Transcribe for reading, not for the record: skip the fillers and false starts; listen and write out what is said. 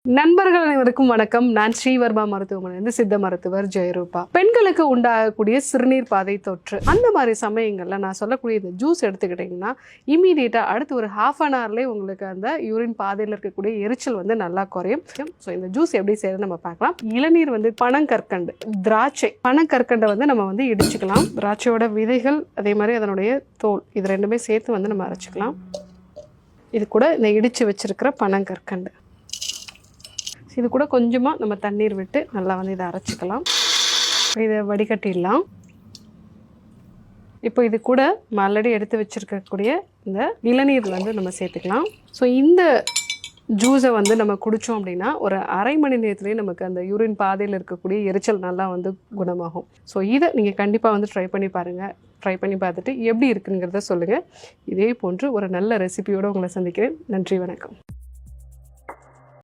நண்பர்கள் அனைவருக்கும் வணக்கம். நான் ஸ்ரீவர்மா மருத்துவமனை சித்த மருத்துவர் ஜெயரூபா. பெண்களுக்கு உண்டாகக்கூடிய சிறுநீர் பாதை தொற்று அந்த மாதிரி சமயங்கள்ல நான் சொல்லக்கூடிய இந்த ஜூஸ் எடுத்துக்கிட்டிங்கன்னா இமீடியட்டா அடுத்து ஒரு ஹாஃப் அன் ஹவர்லேயே உங்களுக்கு அந்த யூரின் பாதையில் இருக்கக்கூடிய எரிச்சல் நல்லா குறையும். ஸோ இந்த ஜூஸ் எப்படி செய்யறது நம்ம பார்க்கலாம். இளநீர் பனங்கற்கண்டு, திராட்சை, பனங்கற்கண்டை நம்ம இடிச்சுக்கலாம். திராட்சையோட விதைகள் அதே மாதிரி அதனுடைய தோல் இது ரெண்டுமே சேர்த்து நம்ம அரைச்சிக்கலாம். இது கூட இந்த இடிச்சு வச்சிருக்கிற பனங்கற்கண்டு, இது கூட கொஞ்சமாக நம்ம தண்ணீர் விட்டு நல்லா இதை அரைச்சிக்கலாம். இதை வடிகட்டிடலாம். இப்போ இது கூட நம்ம ஆல்ரெடி எடுத்து வச்சுருக்கக்கூடிய இந்த இளநீர் நம்ம சேர்த்துக்கலாம். ஸோ இந்த ஜூஸை நம்ம குடித்தோம் அப்படின்னா ஒரு அரை மணி நேரத்துலேயே நமக்கு அந்த யூரின் பாதையில் இருக்கக்கூடிய எரிச்சல் நல்லா குணமாகும். ஸோ இதை நீங்கள் கண்டிப்பாக ட்ரை பண்ணி பாருங்கள். ட்ரை பண்ணி பார்த்துட்டு எப்படி இருக்குங்கிறத சொல்லுங்கள். இதே போன்று ஒரு நல்ல ரெசிபியோடு உங்களை சந்திக்கிறேன். நன்றி, வணக்கம்.